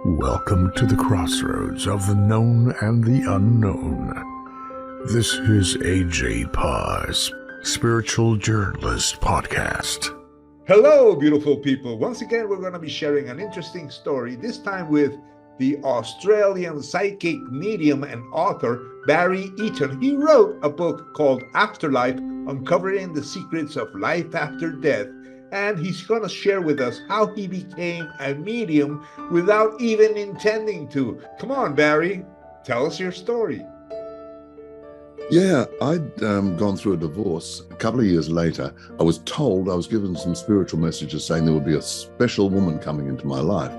Welcome to the crossroads of the known and the unknown. This is AJ Parr's Spiritual Journalist Podcast. Hello, beautiful people. Once again, we're going to be sharing an interesting story, this time with the Australian psychic medium and author, Barry Eaton. He wrote a book called Afterlife, Uncovering the Secrets of Life After Death. And he's going to share with us how he became a medium without even intending to. Come on, Barry, tell us your story. Yeah, I'd gone through a divorce. A couple of years later, I was given some spiritual messages saying there would be a special woman coming into my life.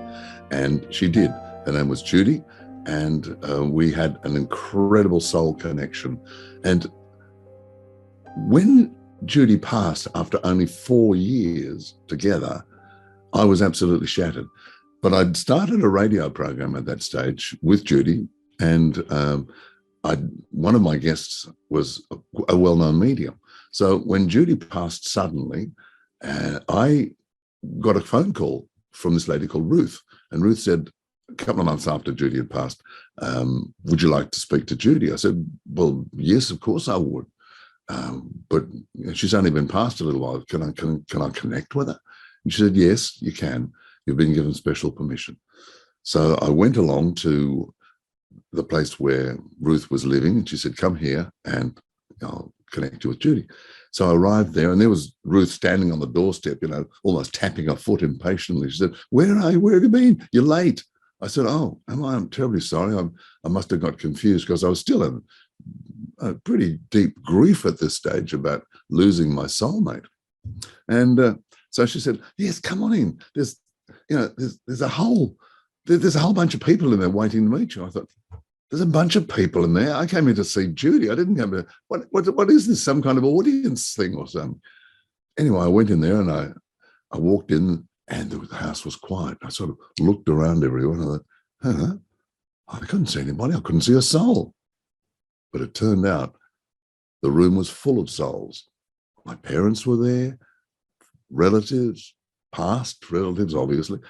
And she did. Her name was Judy. And we had an incredible soul connection. And when Judy passed after only 4 years together, I was absolutely shattered. But I'd started a radio program at that stage with Judy, and one of my guests was a well-known medium. So when Judy passed suddenly, I got a phone call from this lady called Ruth. And Ruth said, a couple of months after Judy had passed, would you like to speak to Judy? I said, well, yes, of course I would. But she's only been passed a little while. Can I connect with her? And she said, yes, you can. You've been given special permission. So I went along to the place where Ruth was living, and she said, come here and I'll connect you with Judy. So I arrived there, and there was Ruth standing on the doorstep, almost tapping her foot impatiently. She said, where are you? Where have you been? You're late. I said, oh, I'm terribly sorry. I must have got confused because I was still in a pretty deep grief at this stage about losing my soulmate. And so she said, yes, come on in. There's a whole bunch of people in there waiting to meet you. I thought, there's a bunch of people in there. I came here to see Judy. I didn't come to, what is this, some kind of audience thing or something? Anyway, I went in there and I walked in, and the house was quiet. I sort of looked around everywhere, and I thought, I couldn't see anybody. I couldn't see a soul. But it turned out the room was full of souls. My parents were there, relatives, past relatives, obviously.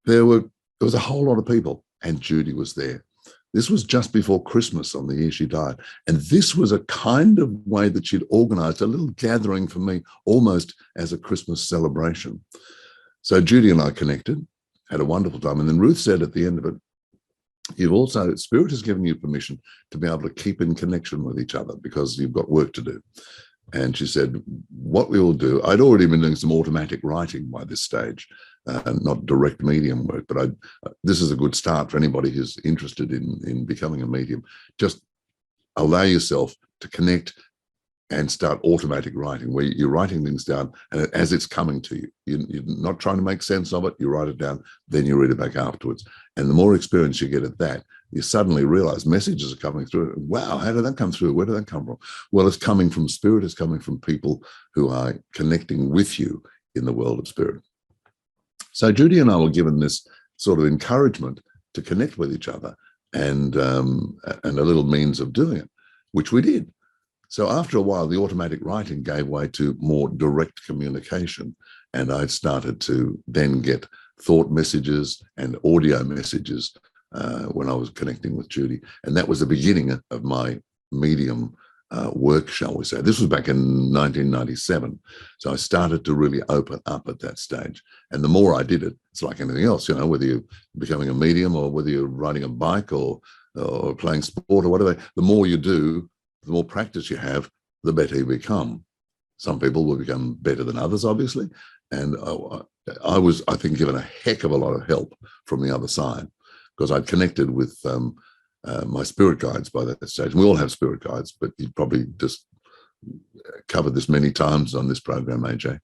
There was a whole lot of people, and Judy was there. This was just before Christmas on the year she died. And this was a kind of way that she'd organized a little gathering for me, almost as a Christmas celebration. So Judy and I connected, had a wonderful time. And then Ruth said at the end of it, Spirit has given you permission to be able to keep in connection with each other because you've got work to do. And she said, what we will do, I'd already been doing some automatic writing by this stage, not direct medium work, but this is a good start for anybody who's interested in becoming a medium. Just allow yourself to connect and start automatic writing, where you're writing things down and as it's coming to you. You're not trying to make sense of it. You write it down, then you read it back afterwards. And the more experience you get at that, you suddenly realize messages are coming through. Wow, how did that come through? Where did that come from? Well, it's coming from spirit. It's coming from people who are connecting with you in the world of spirit. So Judy and I were given this sort of encouragement to connect with each other and a little means of doing it, which we did. So after a while, the automatic writing gave way to more direct communication. And I started to then get thought messages and audio messages when I was connecting with Judy. And that was the beginning of my medium work, shall we say. This was back in 1997. So I started to really open up at that stage. And the more I did it, it's like anything else, whether you're becoming a medium or whether you're riding a bike or playing sport or whatever, the more you do, the more practice you have, the better you become. Some people will become better than others, obviously. And I was, I think, given a heck of a lot of help from the other side because I'd connected with my spirit guides by that stage. We all have spirit guides, but you probably just covered this many times on this program, AJ.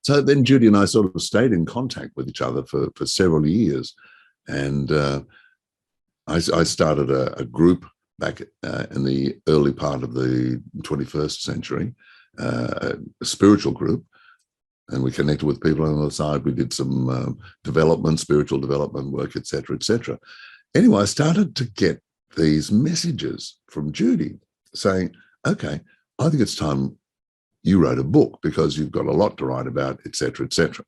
So then Judy and I sort of stayed in contact with each other for several years. And I started a group back in the early part of the 21st century, a spiritual group, and we connected with people on the other side. We did some spiritual development work, et cetera, Anyway, I started to get these messages from Judy saying, okay, I think it's time you wrote a book because you've got a lot to write about, et cetera, et cetera.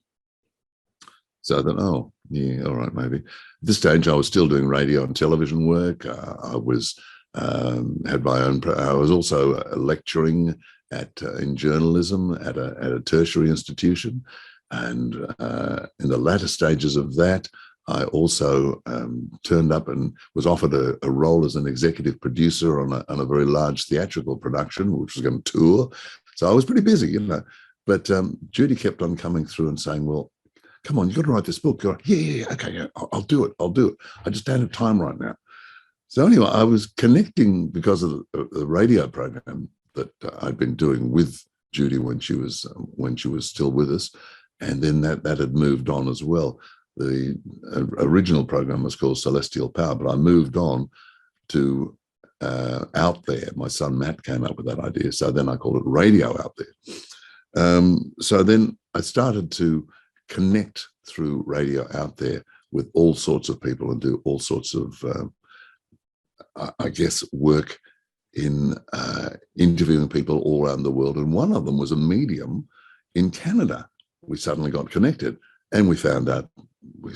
So I thought, oh, yeah, all right, maybe. At this stage, I was still doing radio and television work. I was had my own. I was also lecturing in journalism at a tertiary institution, and in the latter stages of that, I also turned up and was offered a role as an executive producer on a very large theatrical production, which was going to tour. So I was pretty busy, you know. But Judy kept on coming through and saying, well, come on, you've got to write this book. You're like, yeah, okay, yeah, I'll do it. I'll do it. I just don't have time right now. So anyway, I was connecting because of the radio program that I'd been doing with Judy when she was still with us. And then that had moved on as well. The original program was called Celestial Power, but I moved on to Out There. My son Matt came up with that idea. So then I called it Radio Out There. So then I started to connect through Radio Out There with all sorts of people and do all sorts of, I guess, work in interviewing people all around the world. And one of them was a medium in Canada. We suddenly got connected and we found out, we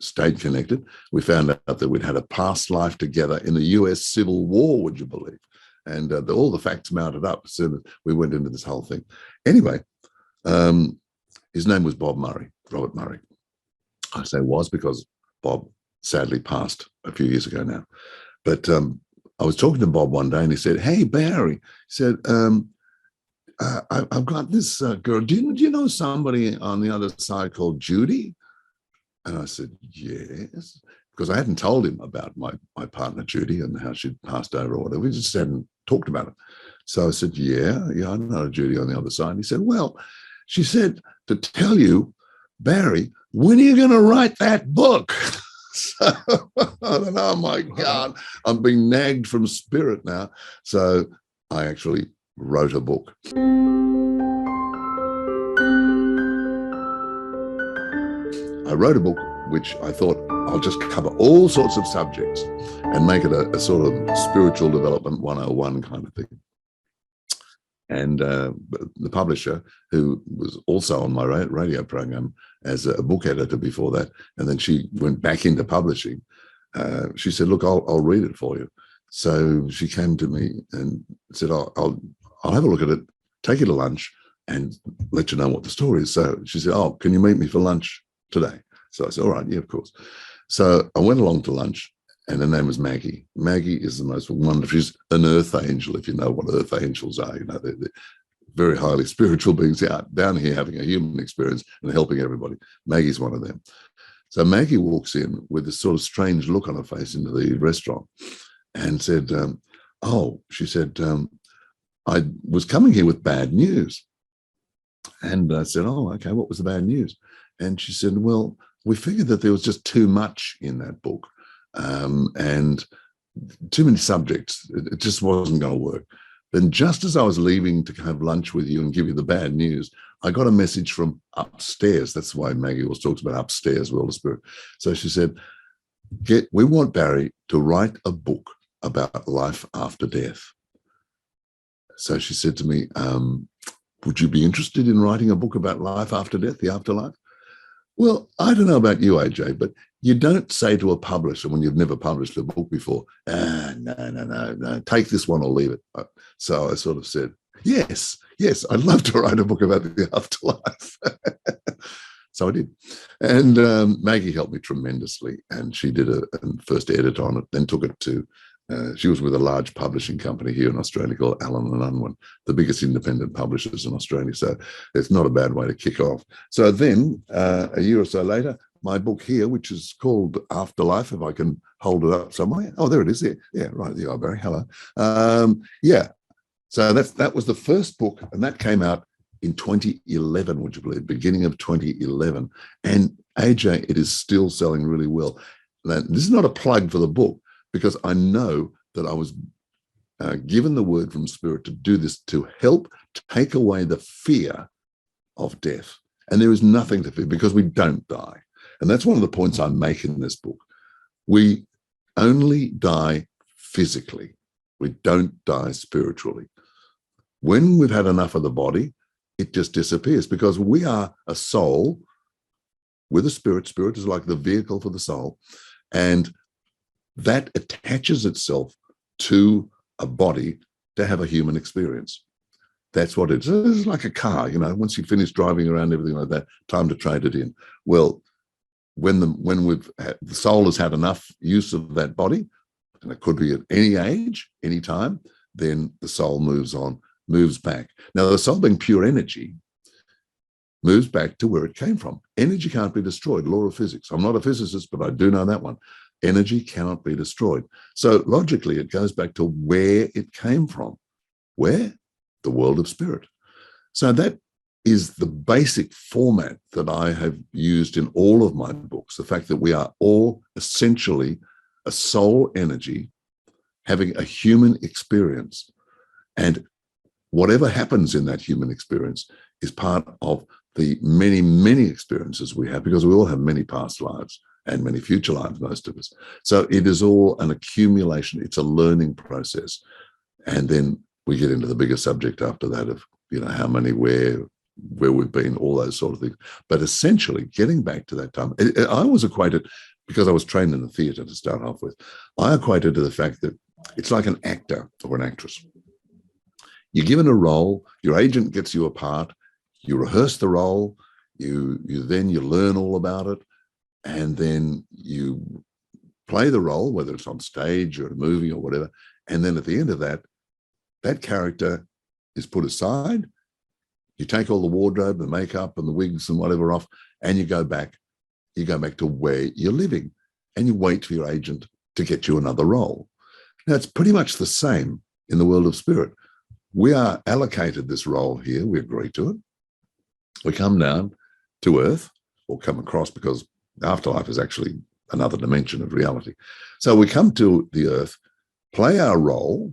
stayed connected. We found out that we'd had a past life together in the US Civil War, would you believe? And all the facts mounted up. So we went into this whole thing. Anyway, his name was Bob Murray, Robert Murray. I say was because Bob sadly passed a few years ago now. But I was talking to Bob one day and he said, hey, Barry, he said, I've got this girl. Do you know somebody on the other side called Judy? And I said, yes, because I hadn't told him about my partner, Judy, and how she'd passed over or whatever. We just hadn't talked about it. So I said, yeah, I know Judy on the other side. He said, well, she said to tell you, Barry, when are you going to write that book? So I thought, oh my God, I'm being nagged from spirit now. So I actually wrote a book. I wrote a book which I thought I'll just cover all sorts of subjects and make it a sort of spiritual development 101 kind of thing. And the publisher, who was also on my radio program as a book editor before that, and then she went back into publishing, she said, look, I'll read it for you. So she came to me and said, I'll have a look at it, take you to lunch and let you know what the story is. So she said, oh, can you meet me for lunch today? So I said, all right, yeah, of course. So I went along to lunch and her name was Maggie. Maggie is the most wonderful, she's an earth angel, if you know what earth angels are. You know, they're very highly spiritual beings out down here having a human experience and helping everybody. Maggie's one of them. So Maggie walks in with this sort of strange look on her face into the restaurant and said, she said, I was coming here with bad news. And I said, oh, okay, what was the bad news? And she said, well, we figured that there was just too much in that book and too many subjects. It just wasn't going to work. Then just as I was leaving to have lunch with you and give you the bad news, I got a message from upstairs. That's why Maggie always talks about upstairs, world of spirit. So she said, we want Barry to write a book about life after death. So she said to me, would you be interested in writing a book about life after death, the afterlife? Well, I don't know about you, AJ, but you don't say to a publisher when you've never published a book before, no, take this one or leave it. So I sort of said, yes, I'd love to write a book about the afterlife. So I did. And Maggie helped me tremendously. And she did a first edit on it, then took it to, she was with a large publishing company here in Australia called Allen & Unwin, the biggest independent publishers in Australia. So it's not a bad way to kick off. So then a year or so later, my book here, which is called Afterlife, if I can hold it up somewhere. Oh, there it is. There. Yeah, right. There you are, Barry. Hello. So that was the first book, and that came out in 2011, would you believe, beginning of 2011. And AJ, it is still selling really well. Now, this is not a plug for the book, because I know that I was given the word from Spirit to do this to help take away the fear of death. And there is nothing to fear because we don't die. And that's one of the points I make in this book. We only die physically. We don't die spiritually. When we've had enough of the body, it just disappears because we are a soul with a spirit. Spirit is like the vehicle for the soul. And that attaches itself to a body to have a human experience. That's what it is. It's like a car, once you finish driving around, everything like that, time to trade it in. Well, when the soul has had enough use of that body, and it could be at any age, any time, then the soul moves on, moves back. Now, the soul being pure energy moves back to where it came from. Energy can't be destroyed, law of physics. I'm not a physicist, but I do know that one. Energy cannot be destroyed. So logically, it goes back to where it came from. Where? The world of spirit. So that is the basic format that I have used in all of my books, the fact that we are all essentially a soul energy having a human experience. And whatever happens in that human experience is part of the many, many experiences we have, because we all have many past lives and many future lives, most of us. So it is all an accumulation. It's a learning process. And then we get into the bigger subject after that of, how many, where we've been, all those sort of things. But essentially, getting back to that time, I always equated, because I was trained in the theatre to start off with, I equated to the fact that it's like an actor or an actress. You're given a role, your agent gets you a part, you rehearse the role, you learn all about it, and then you play the role, whether it's on stage or a movie or whatever. And then at the end of that, that character is put aside. You take all the wardrobe, the makeup and the wigs and whatever off, and you go back to where you're living, and you wait for your agent to get you another role. Now, it's pretty much the same in the world of spirit. We are allocated this role here. We agree to it. We come down to Earth, or come across, because afterlife is actually another dimension of reality. So we come to the Earth, play our role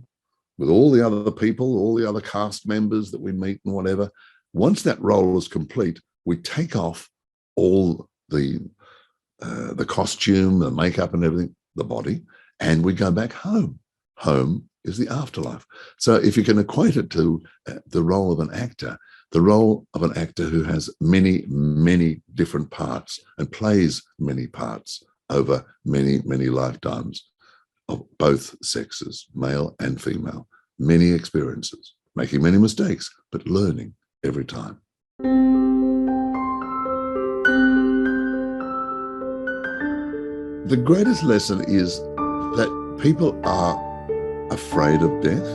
with all the other people, all the other cast members that we meet and whatever. Once that role is complete, we take off all the costume, the makeup and everything, the body, and we go back home. Home is the afterlife. So if you can equate it to the role of an actor, the role of an actor who has many, many different parts and plays many parts over many, many lifetimes of both sexes, male and female, many experiences, making many mistakes, but learning every time. The greatest lesson is that people are afraid of death,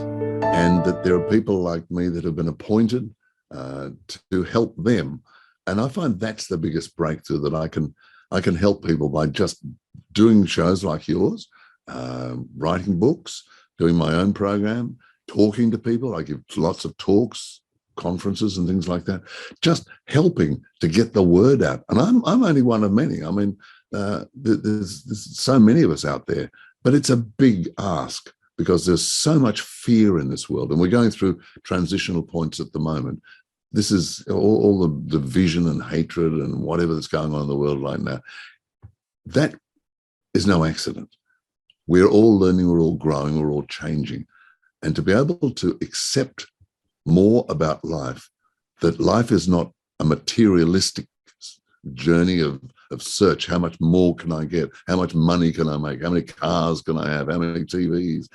and that there are people like me that have been appointed to help them. And I find that's the biggest breakthrough, that I can help people by just doing shows like yours, writing books, doing my own program, talking to people. I give lots of talks, conferences and things like that, just helping to get the word out. And I'm only one of many. I mean, there's so many of us out there, but it's a big ask, because there's so much fear in this world, and we're going through transitional points at the moment. This is all the division and hatred and whatever that's going on in the world right now. That is no accident. We're all learning, we're all growing, we're all changing. And to be able to accept more about life, that life is not a materialistic journey of search. How much more can I get? How much money can I make? How many cars can I have? How many TVs?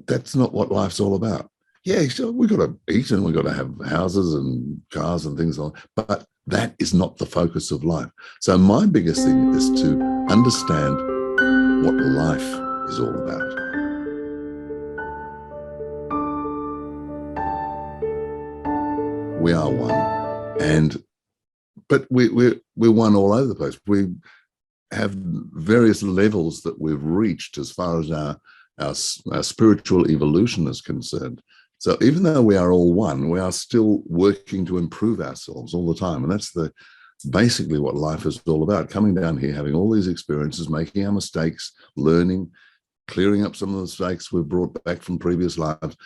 That's not what life's all about. Yeah, sure, we've got to eat and we've got to have houses and cars and things like that, but that is not the focus of life. So my biggest thing is to understand what life is all about. We are one, but we're one all over the place. We have various levels that we've reached as far as our spiritual evolution is concerned. So even though we are all one, we are still working to improve ourselves all the time. And that's basically what life is all about. Coming down here, having all these experiences, making our mistakes, learning, clearing up some of the mistakes we've brought back from previous lives,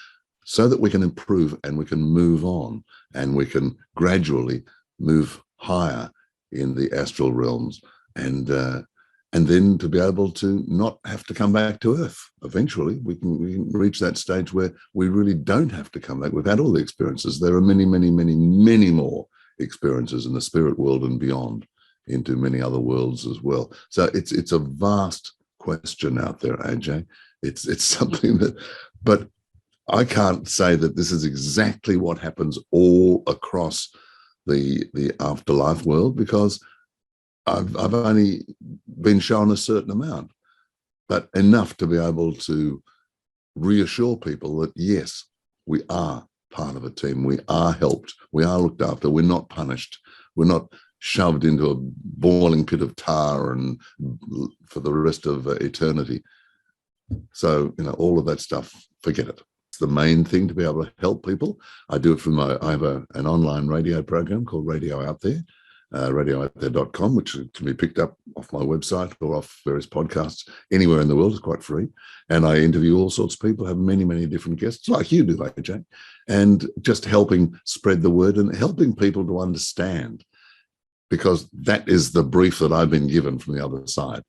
so that we can improve and we can move on, and we can gradually move higher in the astral realms, and then to be able to not have to come back to Earth. Eventually, we can reach that stage where we really don't have to come back. We've had all the experiences. There are many, many, many, many more experiences in the spirit world and beyond. into many other worlds as well. So it's a vast question out there, AJ. It's something that, but I can't say that this is exactly what happens all across the afterlife world, because I've only been shown a certain amount, but enough to be able to reassure people that yes, we are part of a team, we are helped, we are looked after, we're not punished, we're not shoved into a boiling pit of tar and for the rest of eternity. So, all of that stuff, forget it. It's the main thing, to be able to help people. I do it from I have an online radio program called Radio Out There, radiooutthere.com, which can be picked up off my website or off various podcasts anywhere in the world. It's quite free. And I interview all sorts of people, have many, many different guests, like you do, AJ, and just helping spread the word and helping people to understand, because that is the brief that I've been given from the other side.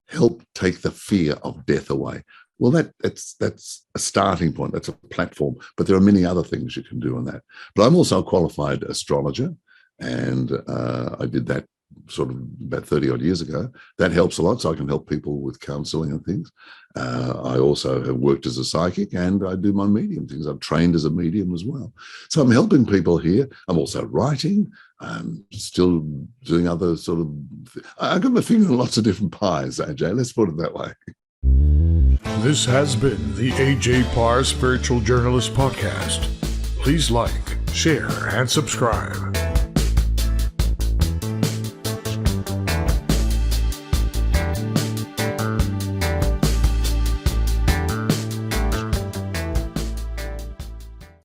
Help take the fear of death away. Well, that's a starting point. That's a platform. But there are many other things you can do on that. But I'm also a qualified astrologer, and I did that sort of about 30 odd years ago. That helps a lot, so I can help people with counseling and things. I also have worked as a psychic, and I do my medium things. I've trained as a medium as well. So I'm helping people here. I'm also writing. I'm still doing other sort of, I've got my finger in lots of different pies, AJ. Let's put it that way. This has been the AJ Parr Spiritual Journalist Podcast. Please like, share, and subscribe.